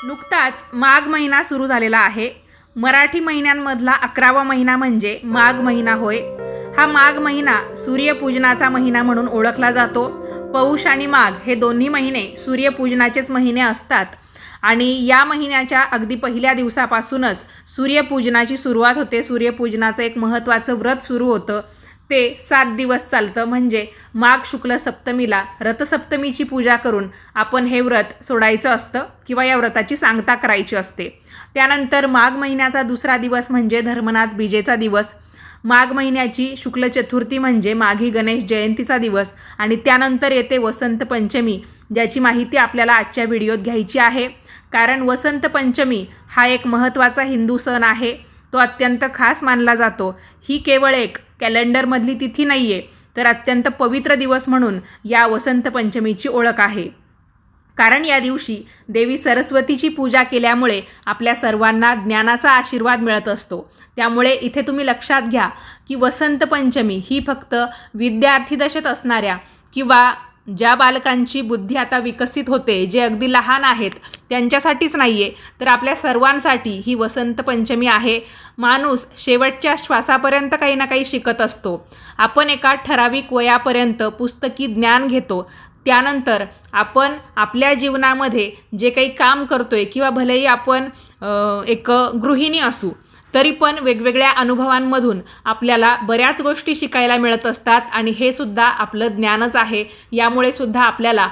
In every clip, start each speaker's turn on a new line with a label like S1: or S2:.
S1: नुकताच माघ महिना सुरू झालेला आहे. मराठी महिन्यांमधला 11वा महिना म्हणजे माघ महिना होय. हा माघ महिना सूर्यपूजनाचा महिना म्हणून ओळखला जातो. पौष आणि माघ हे दोन्ही महिने सूर्यपूजनाचेच महिने असतात आणि या महिन्याच्या अगदी पहिल्या दिवसापासूनच सूर्यपूजनाची सुरुवात होते. सूर्यपूजनाचं एक महत्त्वाचं व्रत सुरू होतं. ते 7 दिवस चालतं. म्हणजे माघ शुक्ल सप्तमीला रथसप्तमीची पूजा करून आपण हे व्रत सोडायचं असतं किंवा या व्रताची सांगता करायची असते. त्यानंतर माघ महिन्याचा दुसरा दिवस म्हणजे धर्मनाथ बीजेचा दिवस. माघ महिन्याची शुक्ल चतुर्थी म्हणजे माघी गणेश जयंतीचा दिवस आणि त्यानंतर येते वसंत पंचमी, ज्याची माहिती आपल्याला आजच्या व्हिडिओत घ्यायची आहे. कारण वसंत पंचमी हा एक महत्त्वाचा हिंदू सण आहे. तो अत्यंत खास मानला जातो. ही केवळ एक कॅलेंडरमधली तिथी नाही आहे, तर अत्यंत पवित्र दिवस म्हणून या वसंत पंचमीची ओळख आहे. कारण या दिवशी देवी सरस्वतीची पूजा केल्यामुळे आपल्या सर्वांना ज्ञानाचा आशीर्वाद मिळत असतो. त्यामुळे इथे तुम्ही लक्षात घ्या की वसंत पंचमी ही फक्त विद्यार्थी दशेत असणाऱ्या किंवा ज्या बालकांची बुद्धी आता विकसित होते, जे अगदी लहान आहेत, त्यांच्यासाठीच नाही आहे, तर आपल्या सर्वांसाठी ही वसंत पंचमी आहे. माणूस शेवटच्या श्वासापर्यंत काही ना काही शिकत असतो. आपण एका ठराविक वयापर्यंत पुस्तकी ज्ञान घेतो. त्यानंतर आपण आपल्या जीवनामध्ये जे काही काम करतोय किंवा भलेही आपण एक गृहिणी असू, तरी पण वेगवेगळ्या अनुभवांमधून आपल्याला बऱ्याच गोष्टी शिकायला मिळत असतात आणि हे सुद्धा आपलं ज्ञानच आहे. यामुळे सुद्धा आपल्याला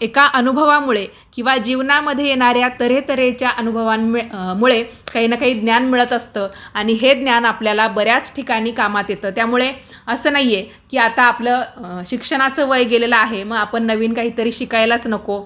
S1: एका अनुभवामुळे किंवा जीवनामध्ये येणाऱ्या तऱ्हेतऱ्हेच्या अनुभवांमुळे काही ना काही ज्ञान मिळत असतं आणि हे ज्ञान आपल्याला बऱ्याच ठिकाणी कामात येतं. त्यामुळे असं नाही आहे की आता आपलं शिक्षणाचं वय गेलेलं आहे, मग आपण नवीन काहीतरी शिकायलाच नको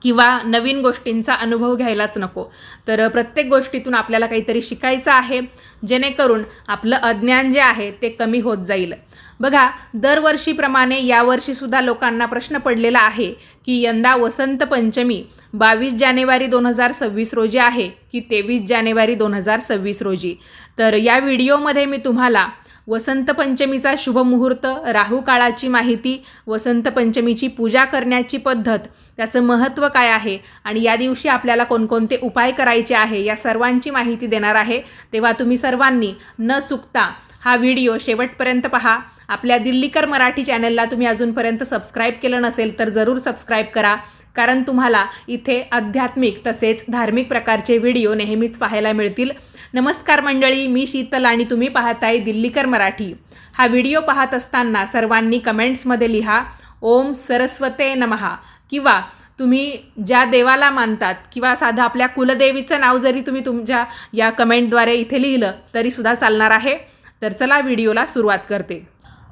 S1: किंवा नवीन गोष्टींचा अनुभव घ्यायलाच नको. तर प्रत्येक गोष्टीतून आपल्याला काहीतरी शिकायचं आहे, जेणेकरून आपलं अज्ञान जे आहे ते कमी होत जाईल. बघा, दरवर्षीप्रमाणे यावर्षीसुद्धा लोकांना प्रश्न पडलेला आहे की यंदा वसंत पंचमी 22 जानेवारी 2026 रोजी आहे की 23 जानेवारी 2026 रोजी. तर या व्हिडिओमध्ये मी तुम्हाला वसंत पंचमीचा शुभ मुहूर्त, राहू काळाची माहिती, वसंत पंचमीची पूजा करण्याची पद्धत, त्याचं महत्त्व काय आहे आणि या दिवशी आपल्याला कोणकोणते उपाय करायचे आहे, या सर्वांची माहिती देणार आहे. तेव्हा तुम्ही सर्वांनी न चुकता हा व्हिडिओ शेवटपर्यंत पहा. आपल्या दिल्लीकर मराठी चॅनलला तुम्ही अजूनपर्यंत सबस्क्राईब केलं नसेल तर जरूर सबस्क्राईब करा. कारण तुम्हाला इथे आध्यात्मिक तसेच धार्मिक प्रकारचे व्हिडिओ नेहमीच पाहायला मिळतील. नमस्कार मंडळी, मी शीतल आणि तुम्ही पाहताय दिल्लीकर मराठी. हा व्हिडिओ पाहत असताना सर्वांनी कमेंट्समध्ये लिहा ओम सरस्वते नमः किंवा तुम्ही ज्या देवाला मानतात किंवा साधं आपल्या कुलदेवीचं नाव जरी तुम्ही तुमच्या या कमेंटद्वारे इथे लिहिलं तरीसुद्धा चालणार आहे. तर चला व्हिडिओला सुरुवात करते.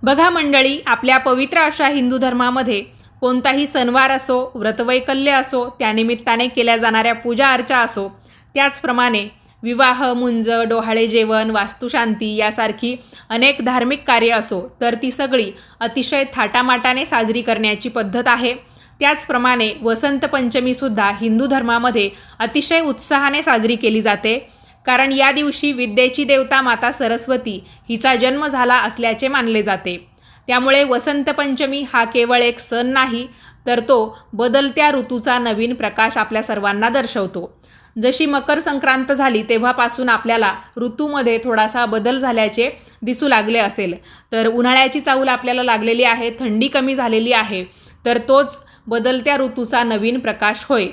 S1: बघा मंडळी, आपल्या पवित्र अशा हिंदू धर्मामध्ये कोणताही सणवार असो, व्रतवैकल्य असो, त्यानिमित्ताने केल्या जाणाऱ्या पूजा अर्चा असो, त्याचप्रमाणे विवाह, मुंज, डोहाळे जेवण, वास्तुशांती यासारखी अनेक धार्मिक कार्य असो, तर ती सगळी अतिशय थाटामाटाने साजरी करण्याची पद्धत आहे. त्याचप्रमाणे वसंत पंचमीसुद्धा हिंदू धर्मामध्ये अतिशय उत्साहाने साजरी केली जाते. कारण या दिवशी विद्येची देवता माता सरस्वती हिचा जन्म झाला असल्याचे मानले जाते. त्यामुळे वसंत पंचमी हा केवळ एक सण नाही, तर तो बदलत्या ऋतूचा नवीन प्रकाश आपल्या सर्वांना दर्शवतो. जशी मकर संक्रांत झाली तेव्हापासून आपल्याला ऋतूमध्ये थोडासा बदल झाल्याचे दिसू लागले असेल. तर उन्हाळ्याची चाहूल आपल्याला लागलेली आहे, थंडी कमी झालेली आहे, तर तोच बदलत्या ऋतूचा नवीन प्रकाश होय.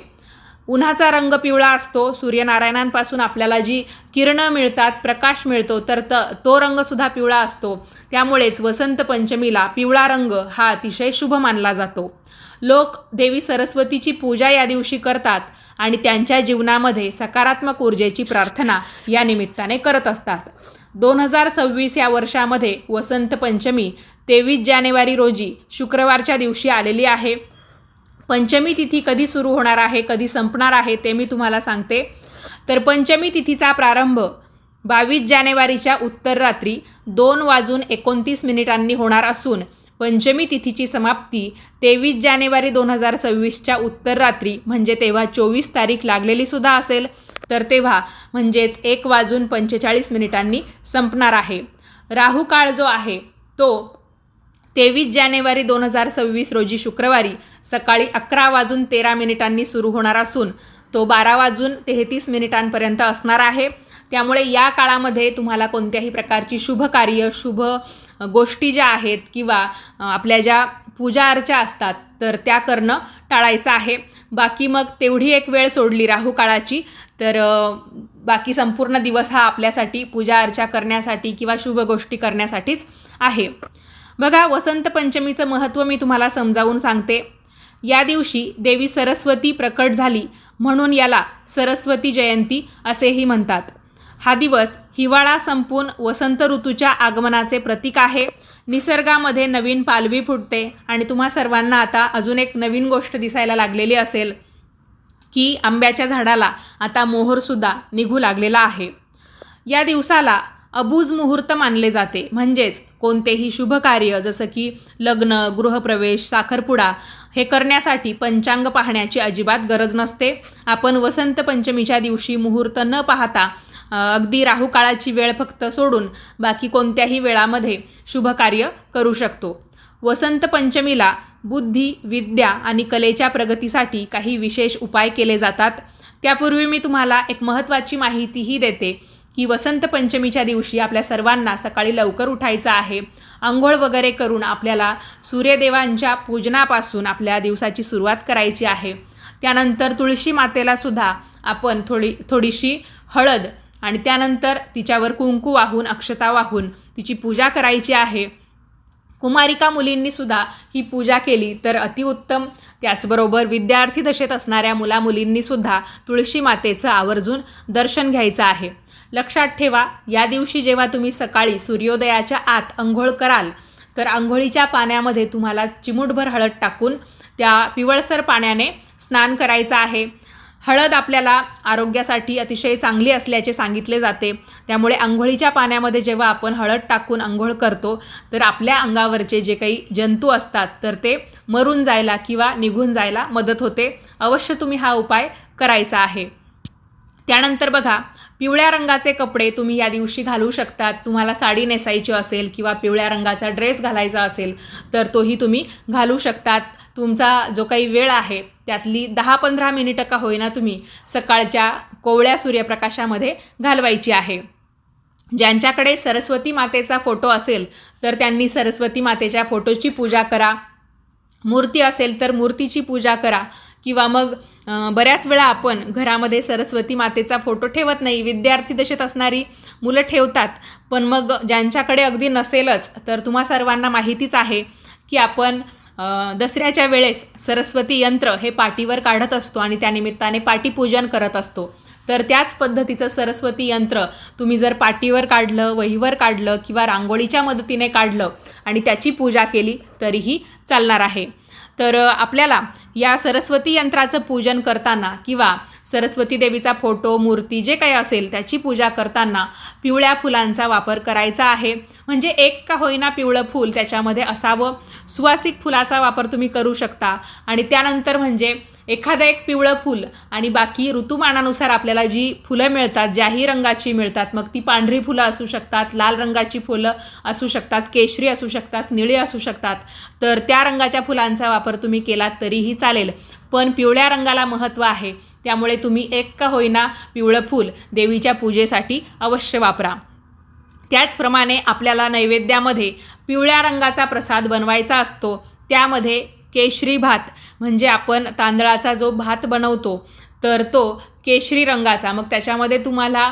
S1: उन्हाचा रंग पिवळा असतो. सूर्यनारायणांपासून आपल्याला जी किरणं मिळतात, प्रकाश मिळतो, तर तो रंगसुद्धा पिवळा असतो. त्यामुळेच वसंत पंचमीला पिवळा रंग हा अतिशय शुभ मानला जातो. लोक देवी सरस्वतीची पूजा या दिवशी करतात आणि त्यांच्या जीवनामध्ये सकारात्मक ऊर्जेची प्रार्थना या निमित्ताने करत असतात. 2026 या वर्षामध्ये वसंत पंचमी 23 जानेवारी रोजी शुक्रवारच्या दिवशी आलेली आहे. पंचमी तिथी कधी सुरू होणार आहे, कधी संपणार आहे ते मी तुम्हाला सांगते. तर पंचमी तिथीचा प्रारंभ 22 जानेवारीच्या उत्तर रात्री 2:29 होणार असून पंचमी तिथीची समाप्ती 23 जानेवारी 2026च्या उत्तर रात्री, म्हणजे तेव्हा 24 तारीख लागलेली सुद्धा असेल, तर तेव्हा म्हणजेच 1:45 संपणार आहे. राहू काळ जो आहे तो 23 जानेवारी 2026 रोजी शुक्रवारी सकाळी 11:13 सुरू होणार असून तो 12:33 असणार आहे. त्यामुळे या काळामध्ये तुम्हाला कोणत्याही प्रकारची शुभ कार्य, शुभ गोष्टी ज्या आहेत किंवा आपल्या ज्या पूजा अर्चा असतात तर त्या करणं टाळायचं आहे. बाकी मग तेवढी एक वेळ सोडली राहू काळाची तर बाकी संपूर्ण दिवस हा आपल्यासाठी पूजा अर्चा करण्यासाठी किंवा शुभ गोष्टी करण्यासाठीच आहे. बघा, वसंत पंचमीचं महत्त्व मी तुम्हाला समजावून सांगते. या दिवशी देवी सरस्वती प्रकट झाली म्हणून याला सरस्वती जयंती असेही म्हणतात. हा दिवस हिवाळा संपून वसंत ऋतूच्या आगमनाचे प्रतीक आहे. निसर्गामध्ये नवीन पालवी फुटते आणि तुम्हा सर्वांना आता अजून एक नवीन गोष्ट दिसायला लागलेली असेल की आंब्याच्या झाडाला आता मोहरसुद्धा निघू लागलेला आहे. या दिवसाला अबूझ मुहूर्त मानले जाते. म्हणजेच कोणतेही शुभ कार्य जसं की लग्न, गृहप्रवेश, साखरपुडा हे करण्यासाठी पंचांग पाहण्याची अजिबात गरज नसते. आपण वसंत पंचमीच्या दिवशी मुहूर्त न पाहता अगदी राहू काळाची वेळ फक्त सोडून बाकी कोणत्याही वेळामध्ये शुभ कार्य करू शकतो. वसंत पंचमीला बुद्धी, विद्या आणि कलेच्या प्रगतीसाठी काही विशेष उपाय केले जातात. त्यापूर्वी मी तुम्हाला एक महत्त्वाची माहितीही देते की वसंत पंचमीच्या दिवशी आपल्या सर्वांना सकाळी लवकर उठायचं आहे. अंघोळ वगैरे करून आपल्याला सूर्यदेवांच्या पूजनापासून आपल्या दिवसाची सुरुवात करायची आहे. त्यानंतर तुळशी मातेला सुद्धा आपण थोडीशी हळद आणि त्यानंतर तिच्यावर कुंकू वाहून, अक्षता वाहून तिची पूजा करायची आहे. कुमारिका मुलींनीसुद्धा ही पूजा केली तर अतिउत्तम. त्याचबरोबर विद्यार्थी दशेत असणाऱ्या मुलींनीसुद्धा तुळशी मातेचं आवर्जून दर्शन घ्यायचं आहे. लक्षात ठेवा, या दिवशी जेव्हा तुम्ही सकाळी सूर्योदयाच्या आत अंघोळ कराल तर अंघोळीच्या पाण्यामध्ये तुम्हाला चिमूटभर हळद टाकून त्या पिवळसर पाण्याने स्नान करायचं आहे. हळद आपल्याला आरोग्यासाठी अतिशय चांगली असल्याचे सांगितले जाते. त्यामुळे अंघोळीच्या पाण्यामध्ये जेव्हा आपण हळद टाकून अंघोळ करतो तर आपल्या अंगावरचे जे काही जंतू असतात तर ते मरून जायला किंवा निघून जायला मदत होते. अवश्य तुम्ही हा उपाय करायचा आहे. त्यानंतर बघा, पिवळ्या रंगाचे कपडे तुम्ही या दिवशी घालू शकतात. तुम्हाला साडी नेसायची असेल किंवा पिवळ्या रंगाचा ड्रेस घालायचा असेल तर तोही तुम्ही घालू शकतात. तुमचा जो काही वेळ आहे त्यातली 10-15 मिनिटं का होईना तुम्ही सकाळच्या कोवळ्या सूर्यप्रकाशामध्ये घालवायची आहे. ज्यांच्याकडे सरस्वती मातेचा फोटो असेल तर त्यांनी सरस्वती मातेच्या फोटोची पूजा करा. मूर्ती असेल तर मूर्तीची पूजा करा. किंवा मग बऱ्याच वेळा आपण घरामध्ये सरस्वती मातेचा फोटो ठेवत नाही. विद्यार्थी दशेत असणारी मुलं ठेवतात. पण मग ज्यांच्याकडे अगदी नसेलच तर तुम्हा सर्वांना माहितीच आहे की आपण दसऱ्याच्या वेळेस सरस्वती यंत्र हे पाटीवर काढत असतो आणि त्यानिमित्ताने पाटीपूजन करत असतो. तर त्याच पद्धतीचं सरस्वती यंत्र तुम्ही जर पाटीवर काढलं, वहीवर काढलं किंवा रांगोळीच्या मदतीने काढलं आणि त्याची पूजा केली तरीही चालणार आहे. तर आपल्याला या सरस्वती यंत्राचं पूजन करताना किंवा सरस्वती देवीचा फोटो, मूर्ती जे काही असेल त्याची पूजा करताना पिवळ्या फुलांचा वापर करायचा आहे. म्हणजे एक का होईना पिवळं फूल त्याच्यामध्ये असावं. सुवासिक फुलाचा वापर तुम्ही करू शकता. आणि त्यानंतर म्हणजे एखादं एक पिवळं फूल आणि बाकी ऋतुमानानुसार आपल्याला जी फुलं मिळतात, ज्याही रंगाची मिळतात, मग ती पांढरी फुलं असू शकतात, लाल रंगाची फुलं असू शकतात, केशरी असू शकतात, निळी असू शकतात. तर त्या रंगाच्या फुलांचा वापर तुम्ही केलात तरीही चालेल. पण पिवळ्या रंगाला महत्त्व आहे. त्यामुळे तुम्ही एक का होईना पिवळं फूल देवीच्या पूजेसाठी अवश्य वापरा. त्याचप्रमाणे आपल्याला नैवेद्यामध्ये पिवळ्या रंगाचा प्रसाद बनवायचा असतो. त्यामध्ये केशरी भात म्हणजे आपण तांदळाचा जो भात बनवतो तर तो केशरी रंगाचा. मग त्याच्यामध्ये तुम्हाला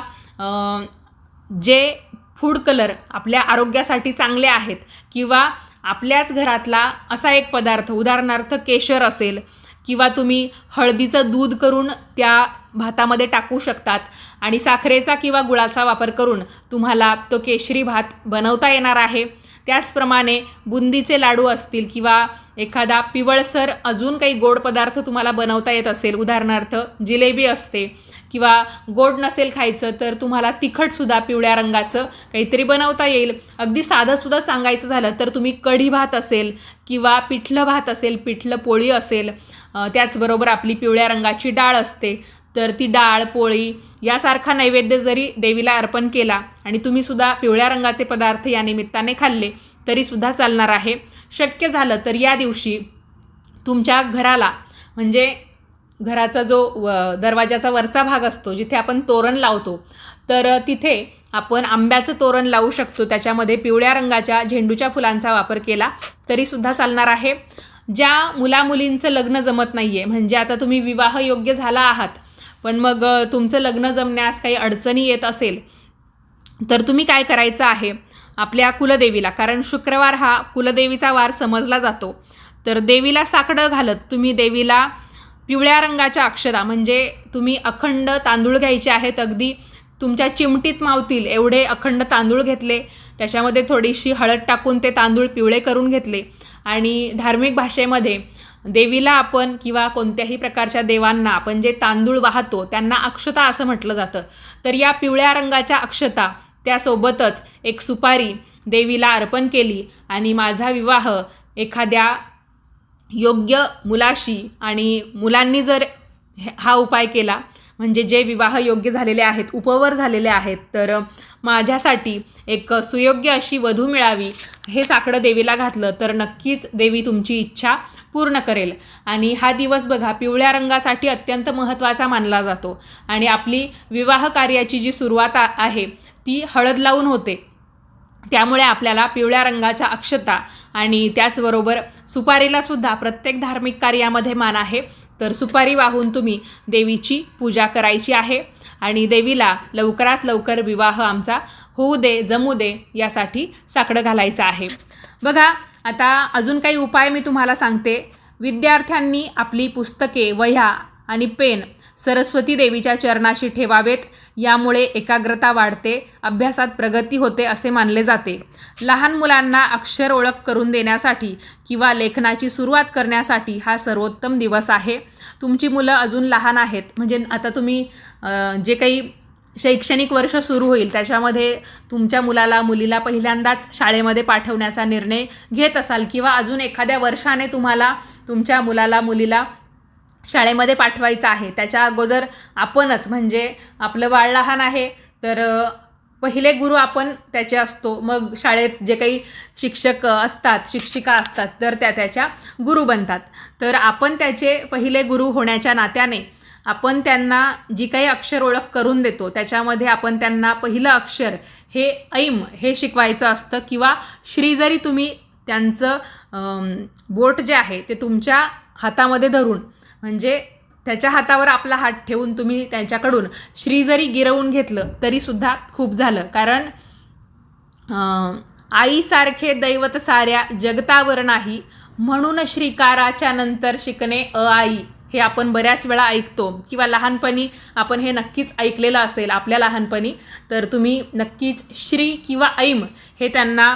S1: जे फूड कलर आपल्या आरोग्यासाठी चांगले आहेत किंवा आपल्याच घरातला असा एक पदार्थ, उदाहरणार्थ केशर असेल किंवा तुम्ही हळदीचं दूध करून त्या भातामध्ये टाकू शकतात आणि साखरेचा किंवा गुळाचा वापर करून तुम्हाला तो केशरी भात बनवता येणार आहे. त्याचप्रमाणे बुंदीचे लाडू असतील किंवा एखादा पिवळसर अजून काही गोड पदार्थ तुम्हाला बनवता येत असेल, उदाहरणार्थ जिलेबी असते किंवा गोड नसेल खायचं तर तुम्हाला तिखटसुद्धा पिवळ्या रंगाचं काहीतरी बनवता येईल. अगदी साधंसुद्धा सांगायचं झालं तर तुम्ही कढी भात असेल किंवा पिठलं भात असेल, पिठलं पोळी असेल, त्याचबरोबर आपली पिवळ्या रंगाची डाळ असते तर ती डाळ, पोळी यासारखा नैवेद्य जरी देवीला अर्पण केला आणि तुम्हीसुद्धा पिवळ्या रंगाचे पदार्थ या निमित्ताने खाल्ले तरीसुद्धा चालणार आहे. शक्य झालं तर या दिवशी तुमच्या घराला म्हणजे घराचा जो दरवाजाचा वरचा भाग असतो जिथे आपण तोरण लावतो, तर तिथे आपण आंब्याचं तोरण लावू शकतो. त्याच्यामध्ये पिवळ्या रंगाच्या झेंडूच्या फुलांचा वापर केला तरीसुद्धा चालणार आहे. ज्या मुलामुलींचं लग्न जमत नाही आहे, म्हणजे आता तुम्ही विवाहयोग्य झाला आहात पण मग तुमचं लग्न जमण्यास काही अडचणी येत असेल, तर तुम्ही काय करायचं आहे, आपल्या कुलदेवीला, कारण शुक्रवार हा कुलदेवीचा वार समजला जातो, तर देवीला साकडं घालत तुम्ही देवीला पिवळ्या रंगाच्या अक्षता, म्हणजे तुम्ही अखंड तांदूळ घ्यायचे आहेत, अगदी तुमच्या चिमटीत मावतील एवढे अखंड तांदूळ घेतले, त्याच्यामध्ये थोडीशी हळद टाकून ते तांदूळ पिवळे करून घेतले आणि धार्मिक भाषेमध्ये देवीला आपण किंवा कोणत्याही प्रकारच्या देवांना आपण जे तांदूळ वाहतो त्यांना अक्षता असं म्हटलं जातं. तर या पिवळ्या रंगाच्या अक्षता त्यासोबतच एक सुपारी देवीला अर्पण केली आणि माझा विवाह एखाद्या योग्य मुलाशी, आणि मुलांनी जर हा उपाय केला, म्हणजे जे विवाह योग्य झालेले आहेत, उपवर झालेले आहेत, तर माझ्यासाठी एक सुयोग्य अशी वधू मिळावी, हे साकडं देवीला घातलं तर नक्कीच देवी तुमची इच्छा पूर्ण करेल. आणि हा दिवस बघा पिवळ्या रंगासाठी अत्यंत महत्त्वाचा मानला जातो आणि आपली विवाह कार्याची जी सुरुवात आहे ती हळद लावून होते. त्यामुळे आपल्याला पिवळ्या रंगाच्या अक्षता आणि त्याचबरोबर सुपारीलासुद्धा प्रत्येक धार्मिक कार्यामध्ये मान आहे, तर सुपारी वाहून तुम्ही देवीची पूजा करायची आहे आणि देवीला लवकरात लवकर विवाह आमचा होऊ दे, जमू दे, यासाठी साकडं घालायचं आहे. बघा, आता अजून काही उपाय मी तुम्हाला सांगते. विद्यार्थ्यांनी आपली पुस्तके, वह्या आणि पेन सरस्वती देवीच्या चरणाशी ठेवावेत. यामुळे एकाग्रता वाढते, अभ्यासात प्रगती होते असे मानले जाते. लहान मुलांना अक्षर ओळख करून देण्यासाठी किंवा लेखनाची सुरुवात करण्यासाठी हा सर्वोत्तम दिवस आहे. तुमची मुलं अजून लहान आहेत, म्हणजे आता तुम्ही जे काही शैक्षणिक वर्ष सुरू होईल त्याच्यामध्ये तुमच्या मुलाला मुलीला पहिल्यांदाच शाळेमध्ये पाठवण्याचा निर्णय घेत असाल किंवा अजून एखाद्या वर्षाने तुम्हाला तुमच्या मुलाला मुलीला शाळेमध्ये पाठवायचं आहे, त्याच्या अगोदर आपणच, म्हणजे आपलं बाळ लहान आहे तर पहिले गुरु आपण त्याचे असतो, मग शाळेत जे काही शिक्षक असतात, शिक्षिका असतात, तर त्या त्याच्या गुरु बनतात. तर आपण त्याचे पहिले गुरु होण्याच्या नात्याने आपण त्यांना जी काही अक्षर ओळख करून देतो त्याच्यामध्ये आपण त्यांना पहिलं अक्षर हे ऐम हे शिकवायचं असतं, किंवा श्री जरी तुम्ही त्यांचं बोट जे आहे ते तुमच्या हातामध्ये धरून, म्हणजे त्याच्या हातावर आपला हात ठेवून तुम्ही त्यांच्याकडून श्री जरी गिरवून घेतलं तरीसुद्धा खूप झालं. कारण आईसारखे दैवत साऱ्या जगतावर नाही, म्हणून श्रीकाराच्या नंतर शिकणे आई, हे आपण बऱ्याच वेळा ऐकतो किंवा लहानपणी आपण हे नक्कीच ऐकलेलं असेल आपल्या लहानपणी. तर तुम्ही नक्कीच श्री किंवा ऐम हे त्यांना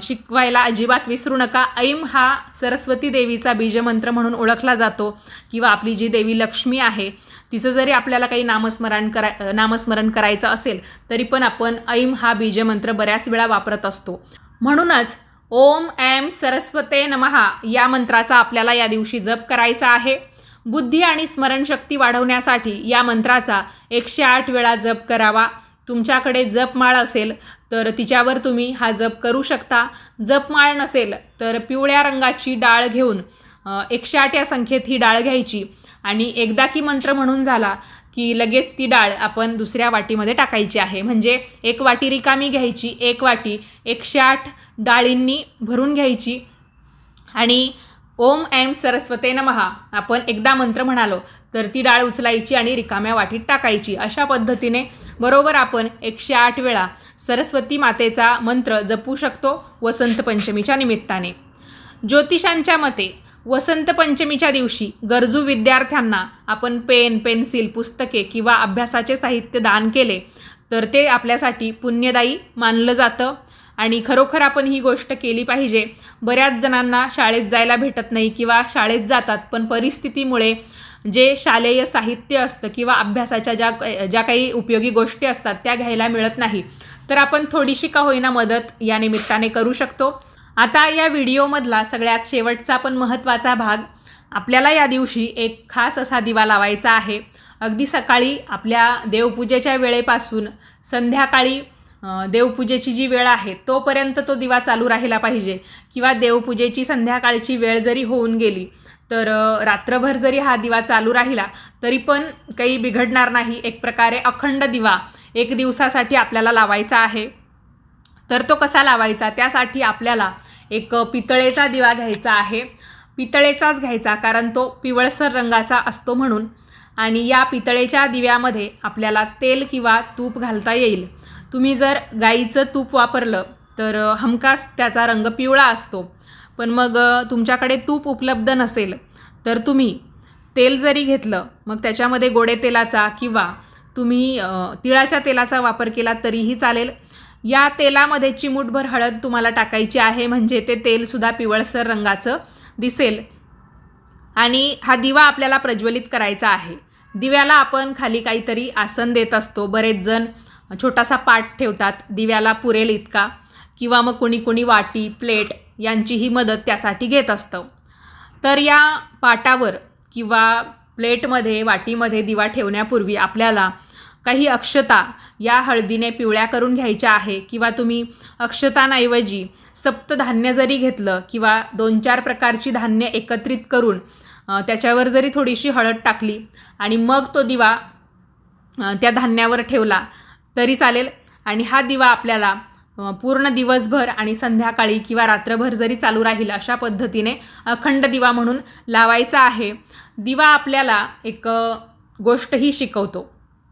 S1: शिकवायला अजिबात विसरू नका. ऐम हा सरस्वती देवीचा बीजमंत्र म्हणून ओळखला जातो, किंवा आपली जी देवी लक्ष्मी आहे तिचं जरी आपल्याला काही नामस्मरण करायचं असेल तरी पण आपण ऐम हा बीजमंत्र बऱ्याच वेळा वापरत असतो. म्हणूनच ओम ऐम सरस्वते नमः या मंत्राचा आपल्याला या दिवशी जप करायचा आहे. बुद्धी आणि स्मरणशक्ती वाढवण्यासाठी या मंत्राचा 108 वेळा जप करावा. तुमच्याकडे जपमाळ असेल तर तिच्यावर तुम्ही हा जप करू शकता. जपमाळ नसेल तर पिवळ्या रंगाची डाळ घेऊन 108 या संख्येत ही डाळ घ्यायची आणि एकदा की मंत्र म्हणून झाला की लगेच ती डाळ आपण दुसऱ्या वाटीमध्ये टाकायची आहे. म्हणजे एक वाटी रिकामी घ्यायची, एक वाटी 108 डाळींनी भरून घ्यायची आणि ओम ऐम सरस्वते नमः आपण एकदा मंत्र म्हणालो तर ती डाळ उचलायची आणि रिकाम्या वाटीत टाकायची. अशा पद्धतीने बरोबर आपण 108 वेळा सरस्वती मातेचा मंत्र जपू शकतो वसंत पंचमीच्या निमित्ताने. ज्योतिषांच्या मते वसंत पंचमीच्या दिवशी गरजू विद्यार्थ्यांना आपण पेन, पेन्सिल, पुस्तके किंवा अभ्यासाचे साहित्य दान केले तर ते आपल्यासाठी पुण्यदायी मानलं जातं आणि खरोखर आपण ही गोष्ट केली पाहिजे. बऱ्याच जणांना शाळेत जायला भेटत नाही किंवा शाळेत जातात पण परिस्थितीमुळे जे शालेय साहित्य असतं किंवा अभ्यासाच्या ज्या काही उपयोगी गोष्टी असतात त्या घ्यायला मिळत नाही, तर आपण थोडीशी का होईना मदत या निमित्ताने करू शकतो. आता या व्हिडिओमधला सगळ्यात शेवटचा पण महत्त्वाचा भाग, आपल्याला या दिवशी एक खास असा दिवा लावायचा आहे. अगदी सकाळी आपल्या देवपूजेच्या वेळेपासून संध्याकाळी देवपूजेची जी वेळ आहे तोपर्यंत तो दिवा चालू राहिला पाहिजे, किंवा देवपूजेची संध्याकाळची वेळ जरी होऊन गेली तर रात्रभर जरी हा दिवा चालू राहिला तरी पण काही बिघडणार नाही. एक प्रकारे अखंड दिवा 1 दिवसासाठी आपल्याला लावायचा आहे. तर तो कसा लावायचा, त्यासाठी आपल्याला एक पितळेचा दिवा घ्यायचा आहे. पितळेचाच घ्यायचा कारण तो पिवळसर रंगाचा असतो म्हणून. आणि या पितळेच्या दिव्यामध्ये आपल्याला तेल किंवा तूप घालता येईल. तुम्ही जर गाईचं तूप वापरलं तर हमखास त्याचा रंग पिवळा असतो. पण मग तुमच्याकडे तूप उपलब्ध नसेल तर तुम्ही तेल जरी घेतलं, मग त्याच्यामध्ये गोडे तेलाचा किंवा तुम्ही तिळाच्या तेलाचा वापर केला तरीही चालेल. या तेलामध्ये चिमूटभर हळद तुम्हाला टाकायची आहे, म्हणजे ते तेलसुद्धा पिवळसर रंगाचं दिसेल. आणि हा दिवा आपल्याला प्रज्वलित करायचा आहे. दिव्याला आपण खाली काहीतरी आसन देत असतो. बरेच जण छोटासा पाट ठेवतात दिव्याला पुरेल इतका, किंवा मग कोणी वाटी, प्लेट यांचीही मदत त्यासाठी घेत असतं. तर या पाटावर किंवा प्लेटमध्ये, वाटीमध्ये दिवा ठेवण्यापूर्वी आपल्याला काही अक्षता या हळदीने पिवळ्या करून घ्यायच्या आहे. किंवा तुम्ही अक्षतांऐवजी सप्तधान्य जरी घेतलं किंवा 2-4 प्रकारची धान्य एकत्रित करून त्याच्यावर जरी थोडीशी हळद टाकली आणि मग तो दिवा त्या धान्यावर ठेवला तरी चालेल. आणि हा दिवा आपल्याला पूर्ण दिवसभर आणि संध्याकाळी किंवा रात्रभर जरी चालू राहील अशा पद्धतीने अखंड दिवा म्हणून लावायचा आहे. दिवा आपल्याला एक गोष्टही शिकवतो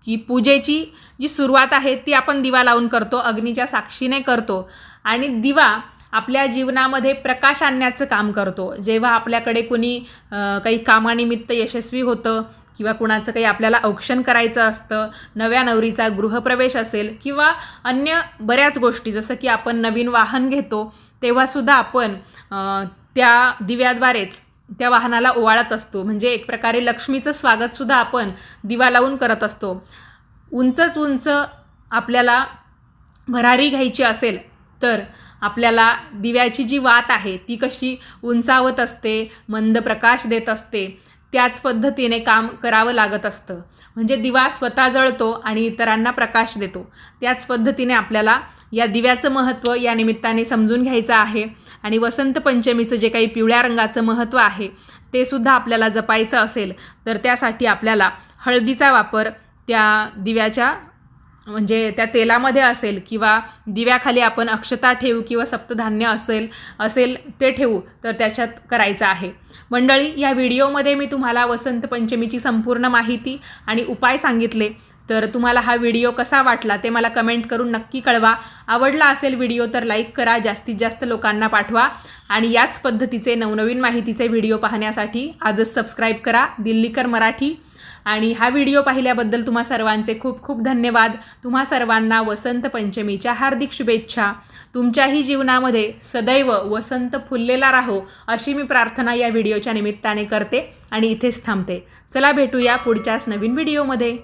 S1: की पूजेची जी सुरुवात आहे ती आपण दिवा लावून करतो, अग्नीच्या साक्षीने करतो. आणि दिवा आपल्या जीवनामध्ये प्रकाश आणण्याचं काम करतो. जेव्हा आपल्याकडे कुणी काही कामानिमित्त यशस्वी होतं किंवा कुणाचं काही आपल्याला औक्षण करायचं असतं, नव्या नवरीचा गृहप्रवेश असेल किंवा अन्य बऱ्याच गोष्टी, जसं की आपण नवीन वाहन घेतो तेव्हासुद्धा आपण त्या दिव्याद्वारेच त्या वाहनाला ओवाळत असतो. म्हणजे एक प्रकारे लक्ष्मीचं स्वागतसुद्धा आपण दिवा लावून करत असतो. उंच आपल्याला भरारी घ्यायची असेल तर आपल्याला दिव्याची जी वात आहे ती कशी उंचावत असते, मंद प्रकाश देत असते, त्याच पद्धतीने काम करावं लागत असतं. म्हणजे दिवा स्वतः जळतो आणि इतरांना प्रकाश देतो. त्याच पद्धतीने आपल्याला या दिव्याचं महत्त्व या निमित्ताने समजून घ्यायचं आहे. आणि वसंत पंचमीचं जे काही पिवळ्या रंगाचं महत्त्व आहे ते सुद्धा आपल्याला जपायचं असेल तर त्यासाठी आपल्याला हळदीचा वापर त्या दिव्याच्या म्हणजे त्या तेलामध्ये असेल किंवा दिव्याखाली आपण अक्षता ठेवू किंवा सप्तधान्य असेल ते ठेवू तर त्याच्यात करायचं आहे. मंडळी, या व्हिडिओमध्ये मी तुम्हाला वसंत पंचमीची संपूर्ण माहिती आणि उपाय सांगितले. तर तुम्हाला हा व्हिडिओ कसा वाटला ते मला कमेंट करून नक्की कळवा. आवडला असेल व्हिडिओ तर लाईक करा, जास्तीत जास्त लोकांना पाठवा. आणि याच पद्धतीचे नवनवीन माहितीचे व्हिडिओ पाहण्यासाठी आजच सबस्क्राईब करा दिल्लीकर मराठी. आणि हा व्हिडिओ पाहिल्याबद्दल तुम्हा सर्वांचे खूप खूप धन्यवाद. तुम्हा सर्वांना वसंत पंचमीच्या हार्दिक शुभेच्छा. तुमच्याही जीवनामध्ये सदैव वसंत फुललेला राहो अशी मी प्रार्थना या व्हिडिओच्या निमित्ताने करते आणि इथेच थांबते. चला भेटूया पुढच्याच नवीन व्हिडिओमध्ये.